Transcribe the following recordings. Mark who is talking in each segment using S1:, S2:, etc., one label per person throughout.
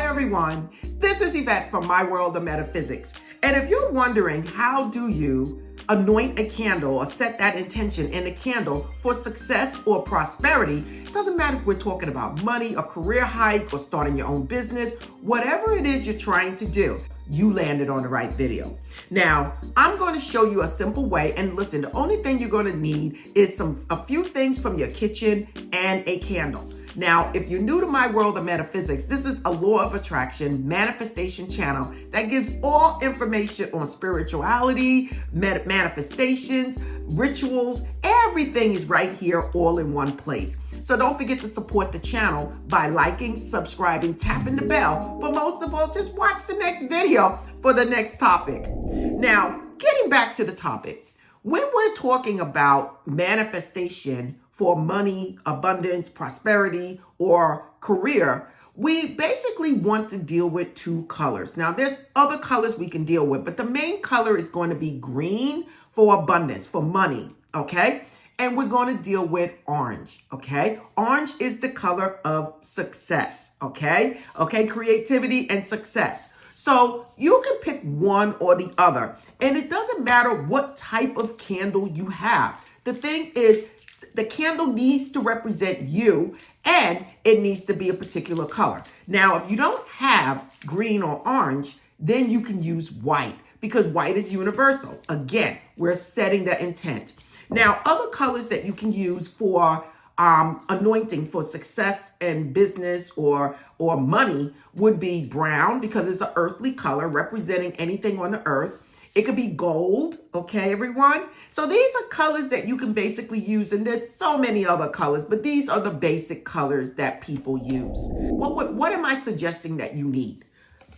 S1: everyone, this is Yvette from My World of Metaphysics. And if you're wondering how do you anoint a candle or set that intention in a candle for success or prosperity, it doesn't matter if we're talking about money, a career hike, or starting your own business, whatever it is you're trying to do, you landed on the right video. Now, I'm going to show you a simple way, and listen, the only thing you're going to need is a few things from your kitchen and a candle. Now, if you're new to My World of Metaphysics, this is a law of attraction manifestation channel that gives all information on spirituality, manifestations, rituals. Everything is right here all in one place. So don't forget to support the channel by liking, subscribing, tapping the bell, but most of all, just watch the next video for the next topic. Now, getting back to the topic, when we're talking about manifestation for money, abundance, prosperity, or career, we basically want to deal with two colors. Now, there's other colors we can deal with, but the main color is going to be green for abundance, for money, okay? And we're going to deal with orange, okay? Orange is the color of success, okay? Okay, creativity and success. So you can pick one or the other, and it doesn't matter what type of candle you have. The thing is, the candle needs to represent you, and it needs to be a particular color. Now, if you don't have green or orange, then you can use white, because white is universal. Again, we're setting the intent. Now, other colors that you can use for anointing for success and business or money would be brown, because it's an earthly color representing anything on the earth. It could be gold, okay, everyone? So these are colors that you can basically use, and there's so many other colors, but these are the basic colors that people use. What am I suggesting that you need?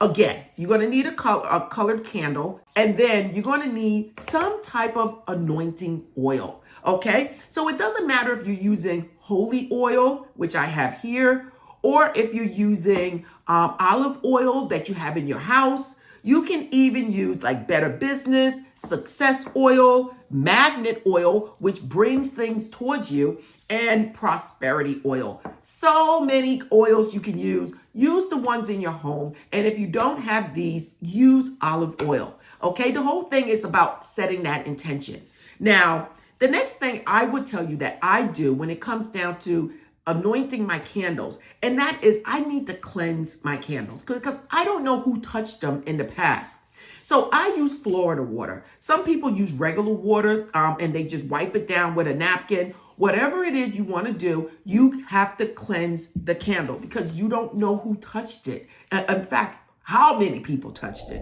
S1: Again, you're going to need a colored candle, and then you're going to need some type of anointing oil, okay? So it doesn't matter if you're using holy oil, which I have here, or if you're using olive oil that you have in your house. You can even use like Better Business, Success Oil, Magnet Oil, which brings things towards you, and Prosperity Oil. So many oils you can use. Use the ones in your home. And if you don't have these, use olive oil. Okay, the whole thing is about setting that intention. Now, the next thing I would tell you that I do when it comes down to anointing my candles, and that is I need to cleanse my candles because I don't know who touched them in the past. So I use Florida water. Some people use regular water and they just wipe it down with a napkin. Whatever it is you want to do, you have to cleanse the candle because you don't know who touched it. In fact, how many people touched it.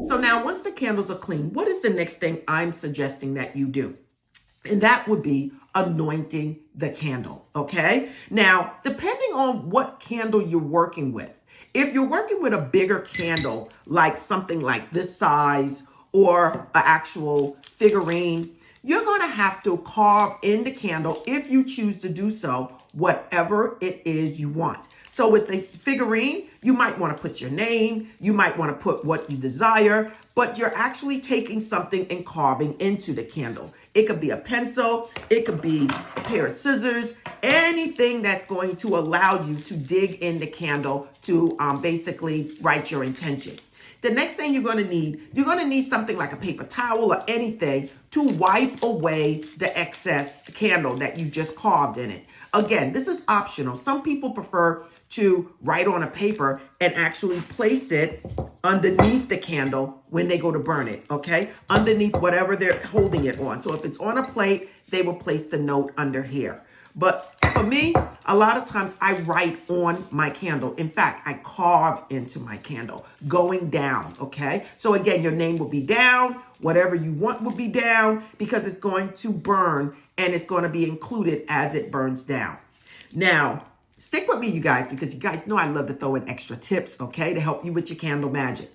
S1: So now once the candles are clean, what is the next thing I'm suggesting that you do? And that would be anointing the candle, okay? Now, depending on what candle you're working with, if you're working with a bigger candle, like something like this size or an actual figurine, you're going to have to carve in the candle, if you choose to do so, whatever it is you want. So with the figurine, you might want to put your name, you might want to put what you desire, but you're actually taking something and carving into the candle. It could be a pencil, it could be a pair of scissors, anything that's going to allow you to dig in the candle to basically write your intention. The next thing you're going to need something like a paper towel or anything to wipe away the excess candle that you just carved in it. Again, this is optional. Some people prefer to write on a paper and actually place it underneath the candle when they go to burn it, okay? Underneath whatever they're holding it on. So if it's on a plate, they will place the note under here. But for me, a lot of times I write on my candle. In fact, I carve into my candle going down, okay? So again, your name will be down, whatever you want will be down because it's going to burn and it's going to be included as it burns down. Now, stick with me, you guys, because you guys know I love to throw in extra tips, okay, to help you with your candle magic.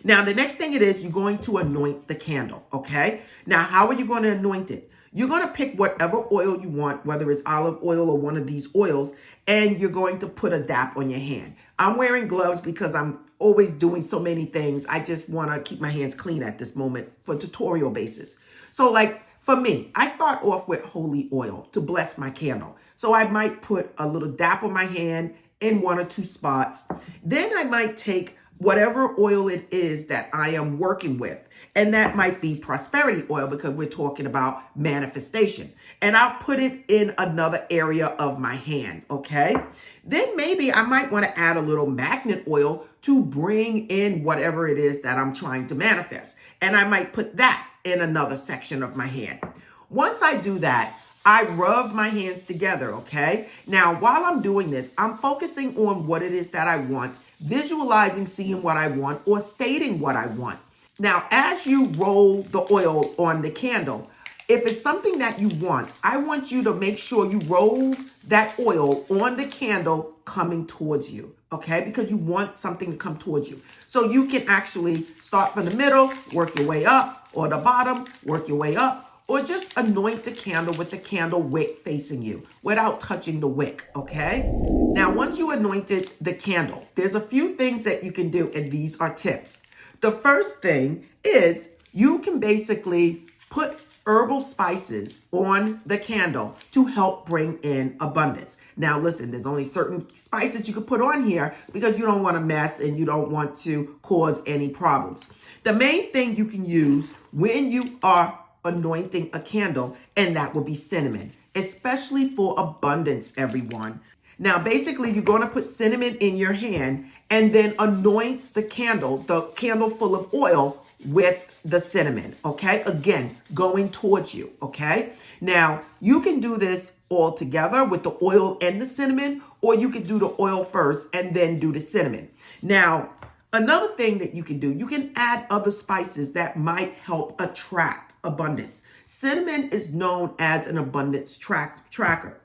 S1: Now, the next thing it is, you're going to anoint the candle, okay? Now, how are you going to anoint it? You're going to pick whatever oil you want, whether it's olive oil or one of these oils, and you're going to put a dap on your hand. I'm wearing gloves because I'm always doing so many things. I just want to keep my hands clean at this moment for tutorial basis. So like for me, I start off with holy oil to bless my candle. So I might put a little dap on my hand in 1 or 2 spots. Then I might take whatever oil it is that I am working with. And that might be prosperity oil because we're talking about manifestation. And I'll put it in another area of my hand, okay? Then maybe I might want to add a little magnet oil to bring in whatever it is that I'm trying to manifest. And I might put that in another section of my hand. Once I do that, I rub my hands together, okay? Now, while I'm doing this, I'm focusing on what it is that I want, visualizing, seeing what I want, or stating what I want. Now, as you roll the oil on the candle, if it's something that you want, I want you to make sure you roll that oil on the candle coming towards you, okay? Because you want something to come towards you. So you can actually start from the middle, work your way up, or the bottom, work your way up, or just anoint the candle with the candle wick facing you without touching the wick, okay? Now, once you anointed the candle, there's a few things that you can do, and these are tips. The first thing is you can basically put herbal spices on the candle to help bring in abundance. Now, listen, there's only certain spices you can put on here because you don't want to mess and you don't want to cause any problems. The main thing you can use when you are anointing a candle, and that will be cinnamon, especially for abundance, everyone. Now, basically, you're going to put cinnamon in your hand and then anoint the candle full of oil with the cinnamon, okay? Again, going towards you, okay? Now, you can do this all together with the oil and the cinnamon, or you can do the oil first and then do the cinnamon. Now, another thing that you can do, you can add other spices that might help attract abundance. Cinnamon is known as an abundance tracker.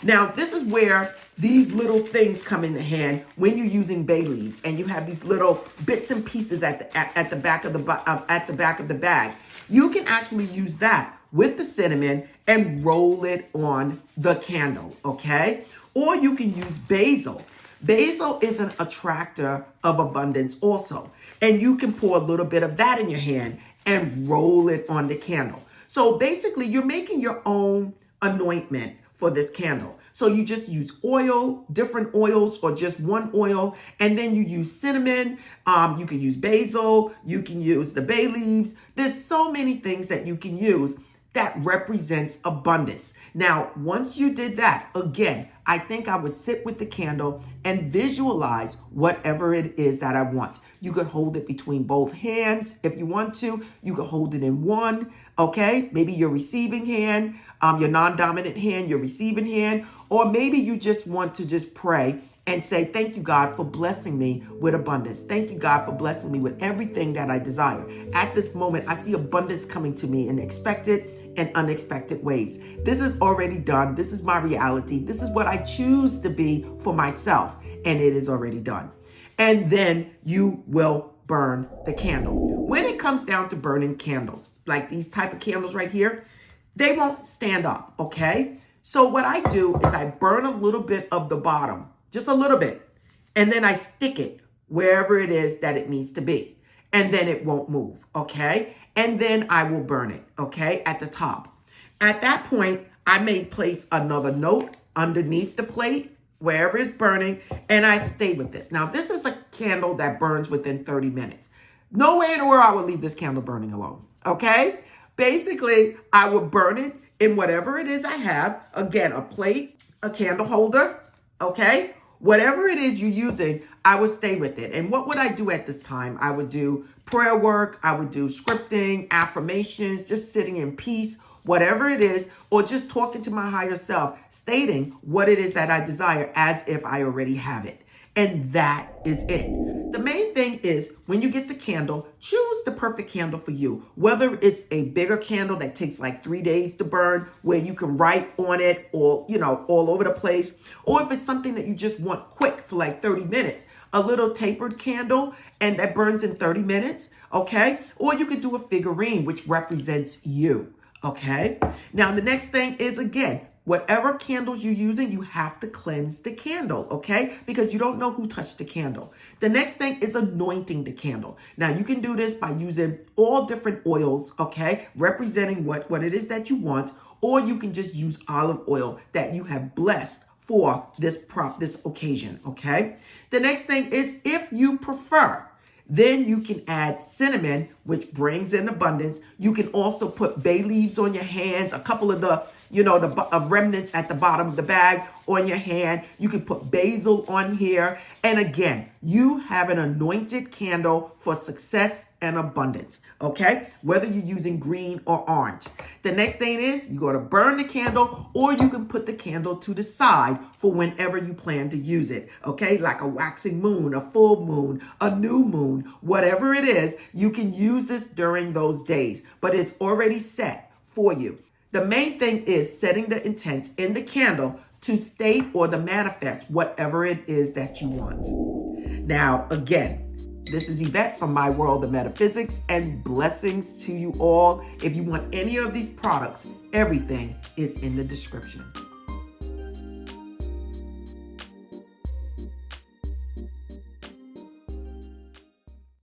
S1: Now, this is where these little things come in the hand when you're using bay leaves, and you have these little bits and pieces at the back of the bag. You can actually use that with the cinnamon and roll it on the candle, okay? Or you can use basil. Basil is an attractor of abundance also, and you can pour a little bit of that in your hand and roll it on the candle. So basically, you're making your own anointment for this candle. So you just use oil, different oils, or just one oil, and then you use cinnamon. You can use basil. You can use the bay leaves. There's so many things that you can use that represents abundance. Now, once you did that, again, I think I would sit with the candle and visualize whatever it is that I want. You could hold it between both hands if you want to. You could hold it in one, okay? Maybe your receiving hand, your non-dominant hand, your receiving hand, or maybe you just want to just pray and say, thank you, God, for blessing me with abundance. Thank you, God, for blessing me with everything that I desire. At this moment, I see abundance coming to me in expected and unexpected ways. This is already done. This is my reality. This is what I choose to be for myself, and it is already done. And then you will burn the candle. When it comes down to burning candles, like these type of candles right here, they won't stand up, okay? So what I do is I burn a little bit of the bottom, just a little bit, and then I stick it wherever it is that it needs to be, and then it won't move, okay? And then I will burn it, okay, at the top. At that point, I may place another note underneath the plate, wherever it's burning, and I stay with this. Now, this is a candle that burns within 30 minutes. No way in the world I would leave this candle burning alone, okay? Basically, I will burn it in whatever it is I have. Again, a plate, a candle holder, okay? Whatever it is you're using, I would stay with it. And what would I do at this time? I would do prayer work. I would do scripting, affirmations, just sitting in peace, whatever it is, or just talking to my higher self, stating what it is that I desire as if I already have it. And that is it. The main thing is when you get the candle, choose the perfect candle for you. Whether it's a bigger candle that takes like 3 days to burn, where you can write on it or, all over the place, or if it's something that you just want quick for like 30 minutes, a little tapered candle and that burns in 30 minutes, okay? Or you could do a figurine, which represents you, okay? Now, the next thing is, again, whatever candles you're using, you have to cleanse the candle, okay? Because you don't know who touched the candle. The next thing is anointing the candle. Now, you can do this by using all different oils, okay? Representing what it is that you want, or you can just use olive oil that you have blessed for this occasion, okay? The next thing is, if you prefer, then you can add cinnamon, which brings in abundance. You can also put bay leaves on your hands, a couple of the remnants at the bottom of the bag on your hand. You can put basil on here. And again, you have an anointed candle for success and abundance, okay? Whether you're using green or orange. The next thing is, you're going to burn the candle, or you can put the candle to the side for whenever you plan to use it, okay? Like a waxing moon, a full moon, a new moon, whatever it is, you can use this during those days, but it's already set for you. The main thing is setting the intent in the candle to state or to manifest whatever it is that you want. Now, again, this is Yvette from My World of Metaphysics, and blessings to you all. If you want any of these products, everything is in the description.